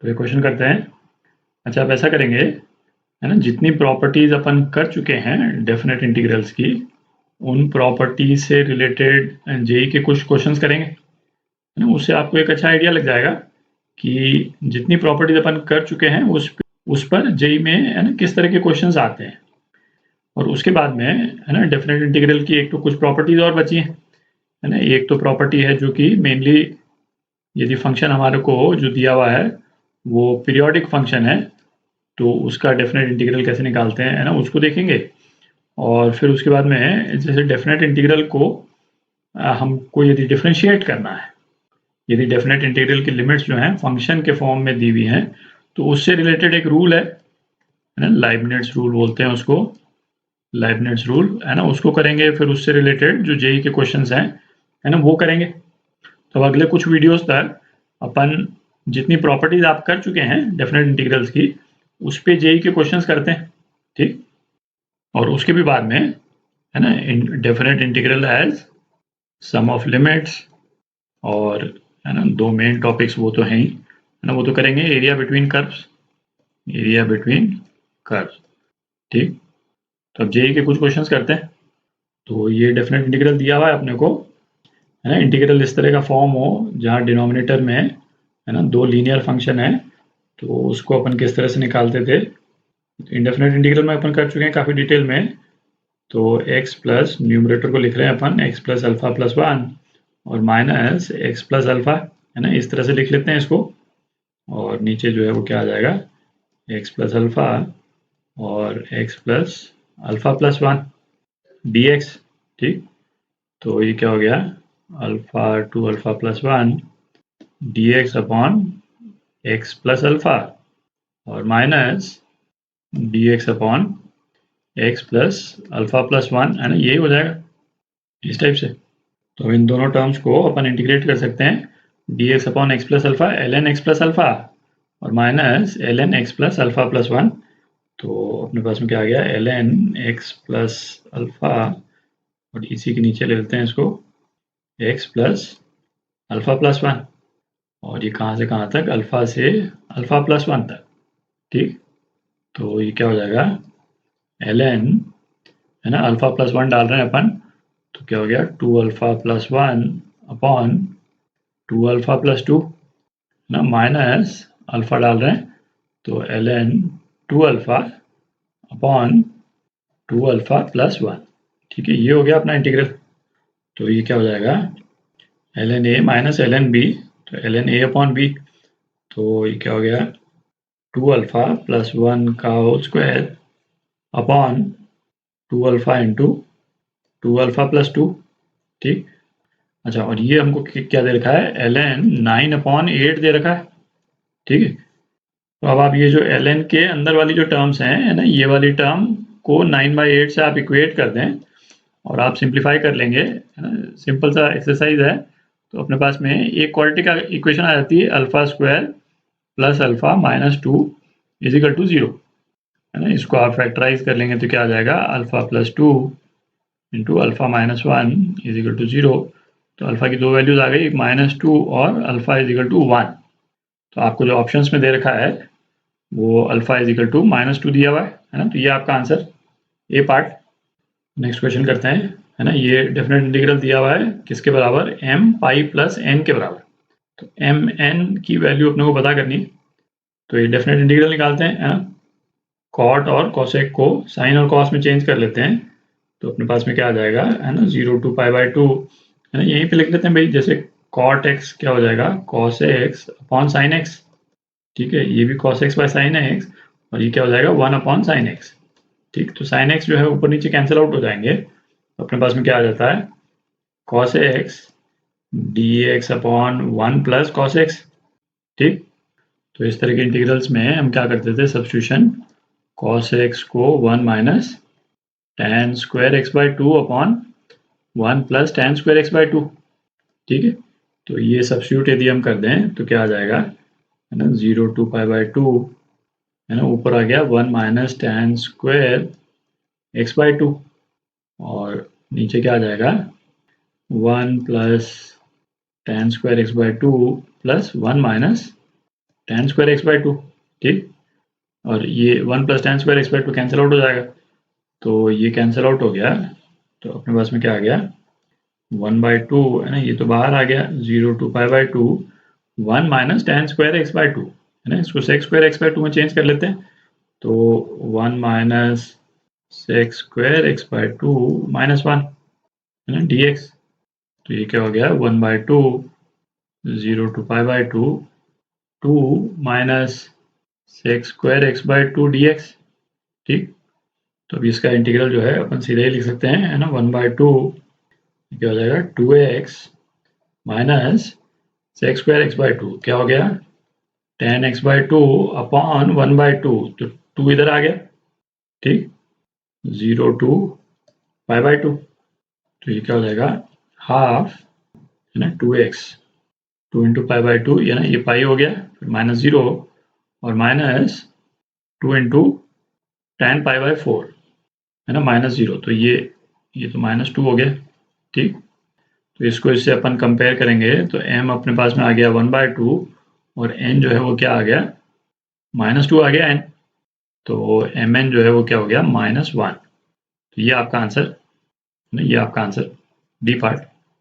तो ये क्वेश्चन करते हैं। अच्छा, आप ऐसा करेंगे, है ना, जितनी प्रॉपर्टीज अपन कर चुके हैं डेफिनेट इंटीग्रल्स की, उन प्रॉपर्टीज से रिलेटेड जेई के कुछ क्वेश्चंस करेंगे, है ना। उससे आपको एक अच्छा आइडिया लग जाएगा कि जितनी प्रॉपर्टीज अपन कर चुके हैं उस पर जेई में, है ना, किस तरह के क्वेश्चंस आते हैं। और उसके बाद में, है ना, डेफिनेट इंटीग्रल की एक तो कुछ प्रॉपर्टीज और बची हैं, है ना। एक तो प्रॉपर्टी है जो कि मेनली यदि फंक्शन हमारे को जो दिया हुआ है वो पीरियोडिक फंक्शन है, तो उसका डेफिनेट इंटीग्रल कैसे निकालते हैं, है ना, उसको देखेंगे। और फिर उसके बाद में जैसे डेफिनेट इंटीग्रल को हमको यदि डिफरेंशिएट करना है, यदि डेफिनेट इंटीग्रल की लिमिट्स जो हैं फंक्शन के फॉर्म में दी हुई हैं, तो उससे रिलेटेड एक रूल है ना, लाइबनिट्ज रूल बोलते हैं उसको, लाइबनिट्ज रूल, है ना, उसको करेंगे। फिर उससे रिलेटेड जो जेई के क्वेश्चंस हैं, है ना, वो करेंगे। तो अगले कुछ वीडियोस तक अपन जितनी प्रॉपर्टीज आप कर चुके हैं डेफिनेट इंटीग्रल्स की, उस पे जेई के क्वेश्चंस करते हैं, ठीक। और उसके भी बाद में, है ना, definite integral as sum of limits, और, है ना, दो मेन टॉपिक्स वो तो हैं ही, है ना, वो तो करेंगे। Area between curves, area between curves, ठीक। तो अब जेई के कुछ क्वेश्चंस करते हैं। तो ये डेफिनेट इंटीग्रल दिया हुआ है अपने को, है ना। इंटीग्रल इस तरह का फॉर्म हो जहाँ डिनोमिनेटर में, है ना, दो लीनियर फंक्शन है, तो उसको अपन किस तरह से निकालते थे। इंडेफिनेट इंटीग्रल में अपन कर चुके हैं काफ़ी डिटेल में। तो x प्लस न्यूमरेटर को लिख रहे हैं अपन x plus alpha plus one, और माइनस x प्लस अल्फा, है ना, इस तरह से लिख लेते हैं इसको। और नीचे जो है वो क्या आ जाएगा, x प्लस अल्फा और x plus alpha plus one D X, ठीक। तो ये क्या हो गया, alpha two alpha plus one D X upon X plus alpha, और minus D X upon X plus alpha plus one, है ना, यही हो जाएगा इस टाइप से। तो इन दोनों टर्म्स को अपन इंटीग्रेट कर सकते हैं, D X upon X plus alpha L N X plus alpha, और minus L N X plus alpha plus one. तो अपने पास में क्या आ गया, L N X plus alpha, और इसी के नीचे ले लेते हैं इसको X plus alpha plus one, और ये कहाँ से कहाँ तक, अल्फा से अल्फा प्लस वन तक, ठीक। तो ये क्या हो जाएगा, एल एन, है ना, अल्फा प्लस वन डाल रहे हैं अपन, तो क्या हो गया, two alpha plus one upon two alpha plus two, ना, माइनस अल्फा डाल रहे हैं, तो L N two alpha upon two alpha plus one, ठीक है। ये हो गया अपना इंटीग्रल। तो ये क्या हो जाएगा, L N A minus L N B, तो L N A upon B, तो ये क्या हो गया, टू अल्फा प्लस वन का whole square upon two alpha into two alpha plus two, ठीक। अच्छा, और ये हमको क्या दे रखा है, L N nine upon eight दे रखा है, ठीक है। तो अब आप ये जो एल एन के अंदर वाली जो टर्म्स हैं, है ना, ये वाली टर्म को 9/8 से आप इक्वेट कर दें और आप सिंप्लीफाई कर लेंगे, है ना, सिंपल सा एक्सरसाइज है। तो अपने पास में एक क्वाड्रेटिक इक्वेशन आ जाती है, alpha square plus alpha minus two is equal to zero, है ना। इसको आप फैक्टराइज कर लेंगे तो क्या आ जाएगा, alpha plus two into alpha minus one is equal to zero. तो अल्फा की दो वैल्यूज आ गई, एक माइनस टू और alpha is equal to one. तो आपको जो ऑप्शंस में दे रखा है वो alpha is equal to minus two दिया हुआ है ना। तो ये आपका answer A part. Next question करते हैं, है ना। ये डेफिनेट इंटीग्रल दिया हुआ है किसके बराबर, एम पाई प्लस एन के बराबर। तो एम एन की वैल्यू अपने को पता करनी, तो ये डेफिनेट इंटीग्रल निकालते हैं, है ना। कॉट और कॉसेक को साइन और कॉस में चेंज कर लेते हैं, तो अपने पास में क्या आ जाएगा, है ना, zero to pi by two, है ना। यहीं पे लिख लेते हैं भाई, जैसे कॉट एक्स क्या हो जाएगा, cos x upon sine x, ठीक है। ये भी cos x by sine x, और ये क्या हो जाएगा, वन अपॉन साइन एक्स, ठीक। तो साइन एक्स जो है ऊपर नीचे कैंसिल आउट हो जाएंगे, तो अपने पास में क्या आ जाता है, cos x D X upon one plus cos x, ठीक। तो इस तरह के इंटीग्रल्स में हम क्या करते थे, सब्स्टिट्यूशन, कॉस एक्स को one minus tan square x by two upon one plus tan square x by two, ठीक है। तो ये सब्स्टिट्यूट यदि हम कर दें तो क्या आ जाएगा, है ना, zero to pi by two, है ना, ऊपर आ गया one minus tan square x by two, और नीचे क्या आ जाएगा, one plus tan square x by two plus one minus tan square x by two, ठीक। और ये 1 plus tan square x by two cancel out हो जाएगा, तो ये कैंसिल आउट हो गया। तो अपने पास में क्या आ गया, 1/2 है ना, ये तो बाहर आ गया, 0 to π/2 1 minus tan square x by two है ना, इसको sec square x by to में चेंज कर लेते हैं, तो 1 minus sec square x by to minus 1 है ना dx। तो ये क्या हो गया, 1/2 0 to π/2 2 minus sec square x by to dx, ठीक। तो अब इसका इंटीग्रल जो है अपन सीधे ही लिख सकते हैं, है ना, 1/2 क्या हो जाएगा 2x minus sec square x by to क्या हो गया tan x by two upon 1/2, तो 2 इधर आ गया, ठीक, 0 to π/2, तो ये क्या हो जाएगा हाफ है ना 2x 2 इंटू π/2 ये ना, ये पाई हो गया, फिर माइनस 0 और माइनस 2 इंटू tan π/4 है ना माइनस 0, तो ये तो माइनस 2 हो गया, ठीक। तो इसको इससे अपन कंपेयर करेंगे तो m अपने पास में आ गया 1/2 और n जो है वो क्या आ गया -2 आ गया n, तो mn जो है वो क्या हो गया -1। तो ये आपका आंसर, ये आपका आंसर डी पार्ट।